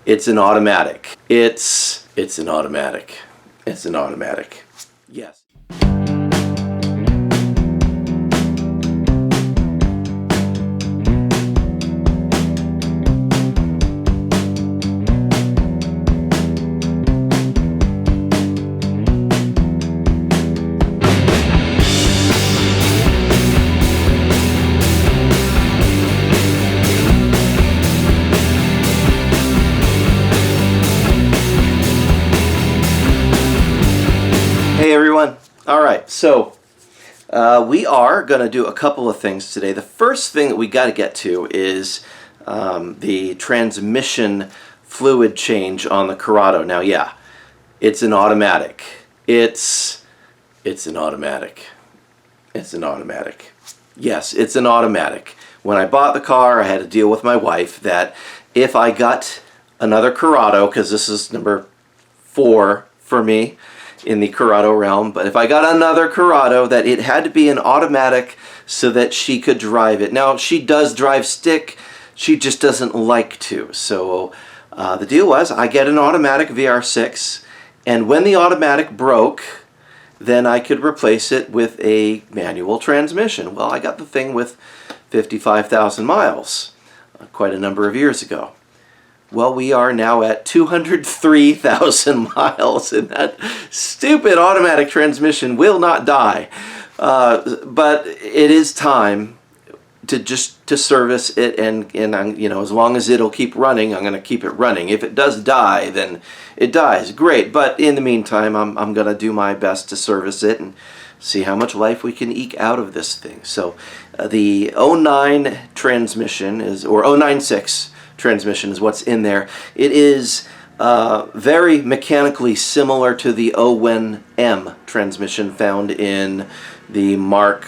It's an automatic. It's an automatic. It's an automatic. Yes. Hey everyone. Alright, so we are going to do a couple of things today. The first thing that we got to get to is the transmission fluid change on the Corrado. Now, yeah, it's an automatic. It's an automatic. It's an automatic. Yes, it's an automatic. When I bought the car, I had to deal with my wife that if I got another Corrado, because this is number 4 for me in the Corrado realm, but if I got another Corrado, that it had to be an automatic so that she could drive it. Now, she does drive stick, she just doesn't like to. So the deal was, I get an automatic VR6, and when the automatic broke, then I could replace it with a manual transmission. Well, I got the thing with 55,000 miles, quite a number of years ago. Well, we are now at 203,000 miles, and that stupid automatic transmission will not die. But it is time to service it, and you know, as long as it'll keep running, I'm going to keep it running. If it does die, then it dies. Great, but in the meantime, I'm going to do my best to service it and see how much life we can eke out of this thing. So the 09 transmission is, or 096 transmission is what's in there. It is very mechanically similar to the 01M transmission found in the Mark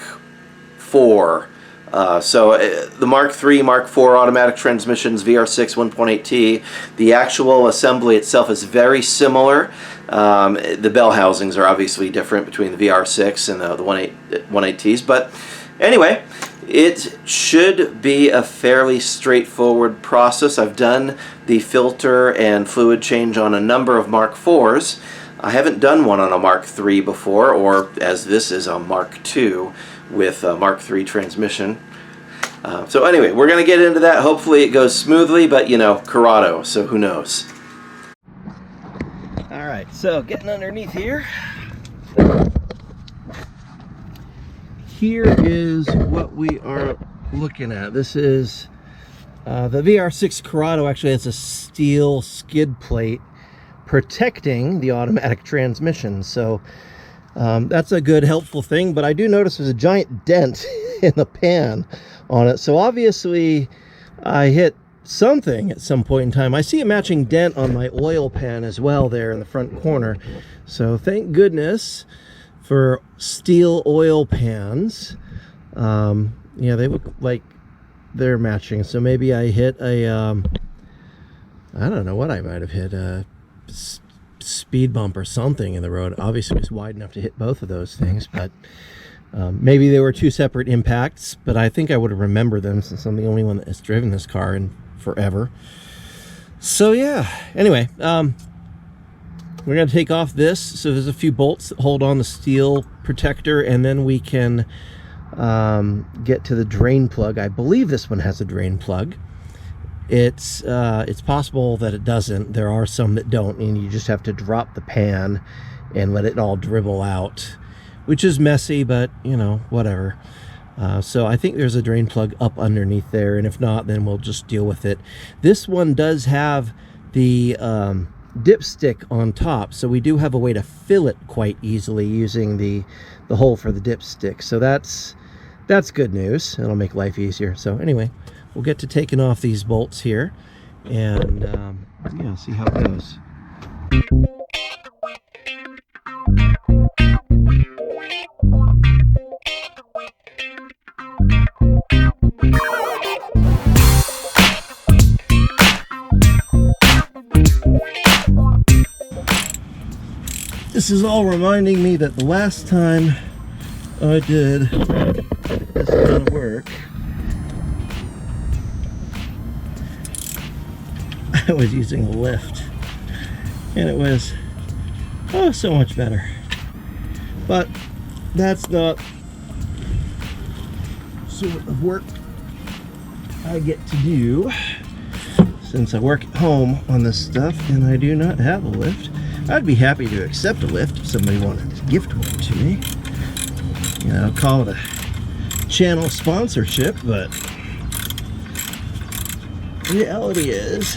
IV. The Mark III, Mark IV automatic transmissions, VR6 1.8T, the actual assembly itself is very similar. The bell housings are obviously different between the VR6 and the 1.8Ts, but anyway, it should be a fairly straightforward process. I've done the filter and fluid change on a number of Mark IVs. I haven't done one on a Mark III before, or as this is a Mark II with a Mark III transmission. So anyway, we're going to get into that. Hopefully it goes smoothly, but you know, Corrado, so who knows. Alright, so getting underneath here. Here is what we are looking at. This is the VR6 Corrado. Actually has a steel skid plate protecting the automatic transmission, so that's a good helpful thing. But I do notice there's a giant dent in the pan on it, so obviously I hit something at some point in time. I see a matching dent on my oil pan as well there in the front corner, so thank goodness for steel oil pans. Yeah, they look like they're matching, so maybe I hit a I don't know what I might have hit, a speed bump or something in the road. Obviously it's wide enough to hit both of those things, but maybe they were two separate impacts, but I think I would have remembered them since I'm the only one that has driven this car in forever. So yeah, anyway, we're going to take off this. So there's a few bolts that hold on the steel protector, and then we can get to the drain plug. I believe this one has a drain plug. It's possible that it doesn't. There are some that don't, and you just have to drop the pan and let it all dribble out, which is messy, but you know, whatever. So I think there's a drain plug up underneath there, and if not, then we'll just deal with it. This one does have the dipstick on top, so we do have a way to fill it quite easily using the hole for the dipstick. So that's good news. It'll make life easier. So anyway, we'll get to taking off these bolts here, and yeah, see how it goes. This is all reminding me that the last time I did this kind of work, I was using a lift, and it was so much better. But that's not sort of work I get to do since I work at home on this stuff and I do not have a lift. I'd be happy to accept a lift if somebody wanted to gift one to me. You know, call it a channel sponsorship, but the reality is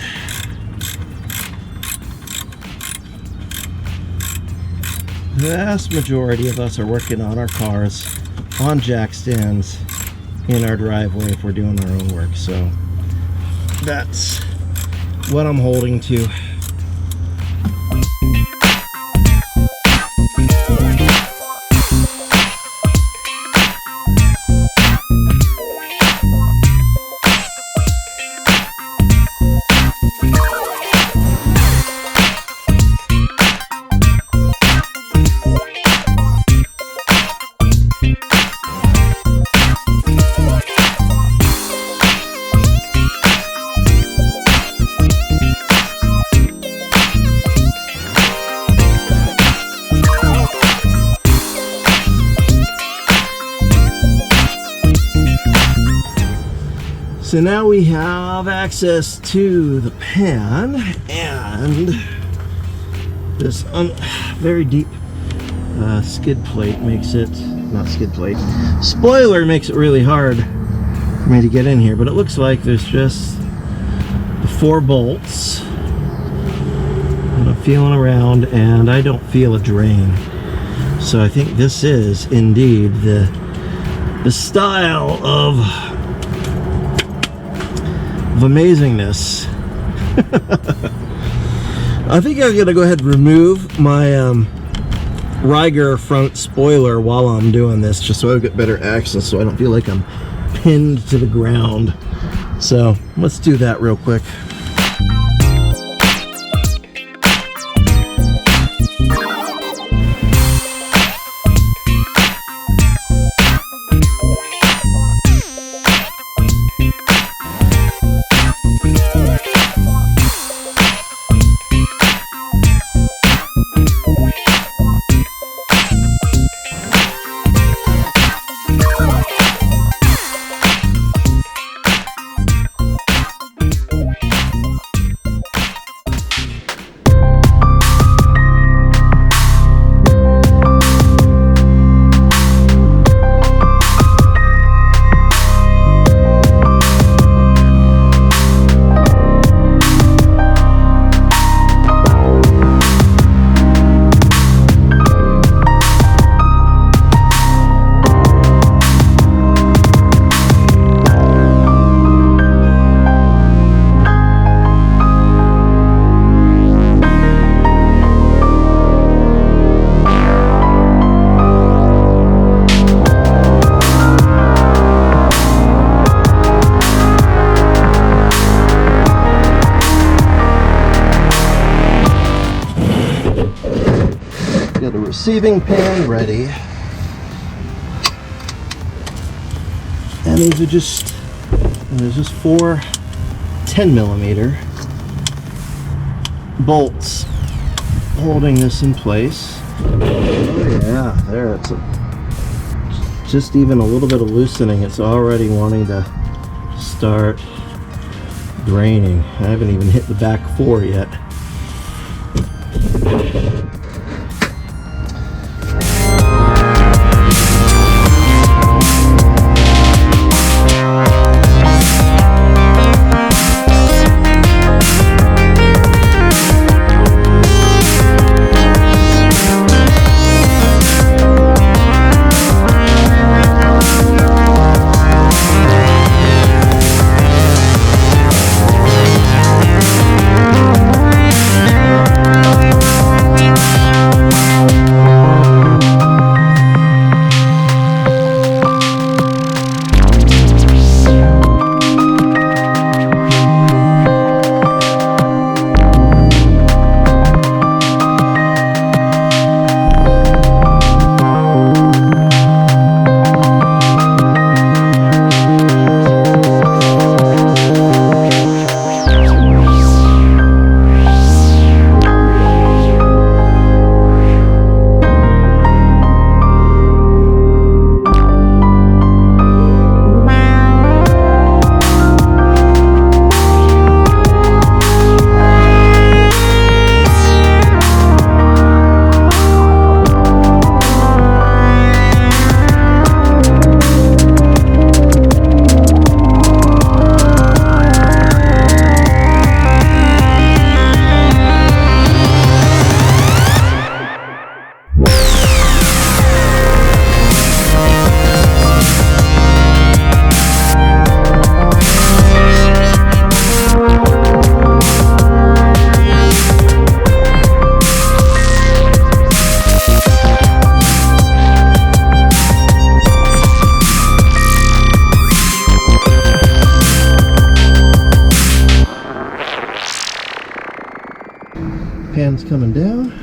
the vast majority of us are working on our cars on jack stands in our driveway if we're doing our own work. So that's what I'm holding to. So now we have access to the pan, and this very deep skid plate makes it, not skid plate, spoiler makes it really hard for me to get in here, but it looks like there's just the 4 bolts. I'm feeling around and I don't feel a drain. So I think this is indeed the style of amazingness. I think I'm gonna go ahead and remove my Ryger front spoiler while I'm doing this, just so I get better access, so I don't feel like I'm pinned to the ground. So let's do that real quick. Got a receiving pan ready, and these are just, there's just 4 10mm bolts holding this in place. Oh yeah, there, it's just even a little bit of loosening, it's already wanting to start draining. I haven't even hit the back 4 yet. Pan's coming down.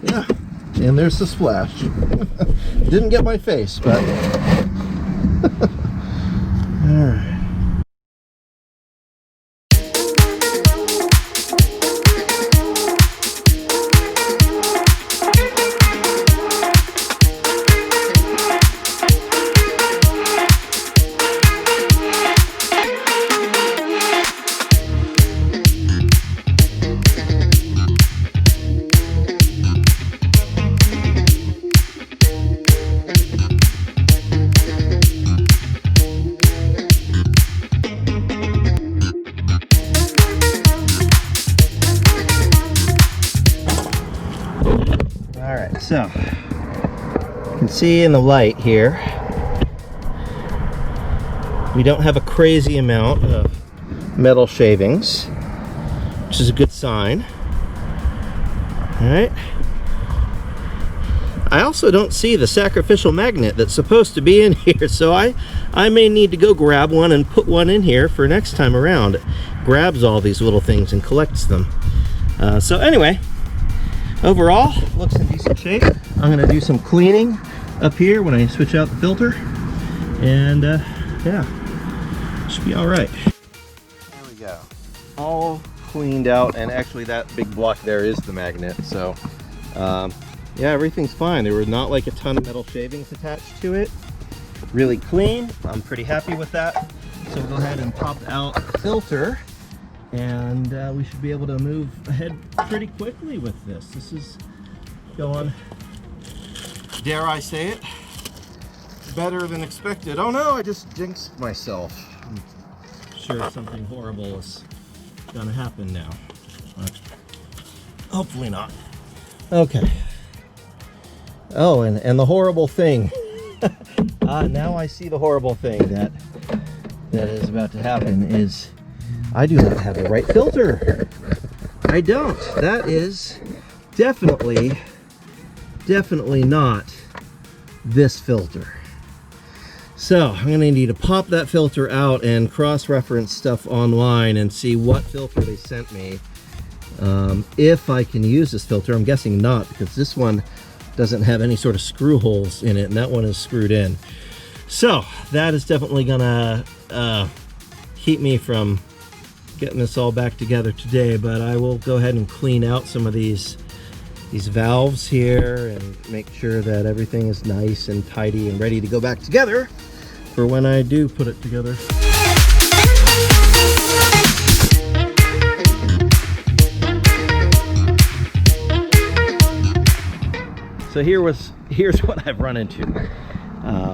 Yeah, and there's the splash. Didn't get my face, but all right. So, you can see in the light here, we don't have a crazy amount of metal shavings, which is a good sign. All right. I also don't see the sacrificial magnet that's supposed to be in here, so I may need to go grab one and put one in here for next time around. It grabs all these little things and collects them. So anyway, overall, looks in decent shape. I'm going to do some cleaning up here when I switch out the filter, and yeah, should be all right. There we go. All cleaned out, and actually that big block there is the magnet, so yeah, everything's fine. There were not like a ton of metal shavings attached to it. Really clean. I'm pretty happy with that. So we'll go ahead and pop out the filter, and we should be able to move ahead pretty quickly with this. This is going, dare I say it, better than expected. Oh no, I just jinxed myself. I'm sure something horrible is gonna happen now. Hopefully not. Okay. Oh, and the horrible thing. Now I see the horrible thing that is about to happen is I do not have the right filter. I don't. That is definitely not this filter. So I'm gonna need to pop that filter out and cross-reference stuff online and see what filter they sent me. If I can use this filter. I'm guessing not, because this one doesn't have any sort of screw holes in it, and that one is screwed in. So that is definitely gonna keep me from getting this all back together today, but I will go ahead and clean out some of these valves here and make sure that everything is nice and tidy and ready to go back together for when I do put it together. So here's what I've run into.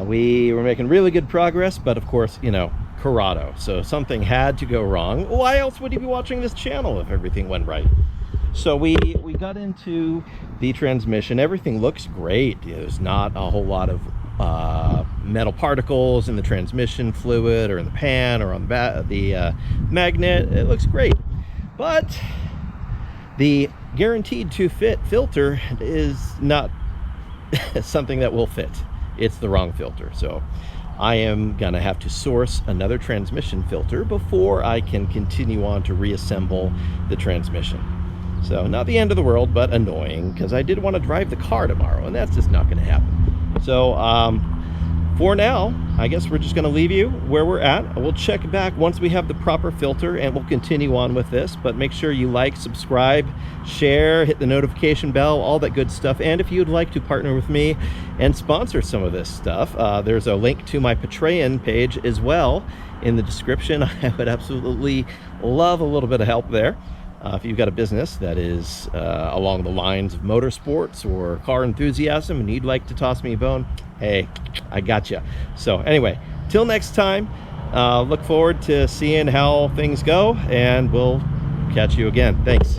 We were making really good progress, but of course, you know, Corrado. So something had to go wrong. Why else would you be watching this channel if everything went right? So we got into the transmission. Everything looks great. There's not a whole lot of metal particles in the transmission fluid or in the pan or on the magnet. It looks great. But the guaranteed to fit filter is not something that will fit. It's the wrong filter. So I am gonna have to source another transmission filter before I can continue on to reassemble the transmission. So not the end of the world, but annoying, because I did want to drive the car tomorrow, and that's just not going to happen. So for now, I guess we're just going to leave you where we're at. We'll check back once we have the proper filter, and we'll continue on with this. But make sure you like, subscribe, share, hit the notification bell, all that good stuff. And if you'd like to partner with me and sponsor some of this stuff, there's a link to my Patreon page as well in the description. I would absolutely love a little bit of help there. If you've got a business that is along the lines of motorsports or car enthusiasm and you'd like to toss me a bone, hey, I got you. So anyway, till next time, look forward to seeing how things go, and we'll catch you again. Thanks.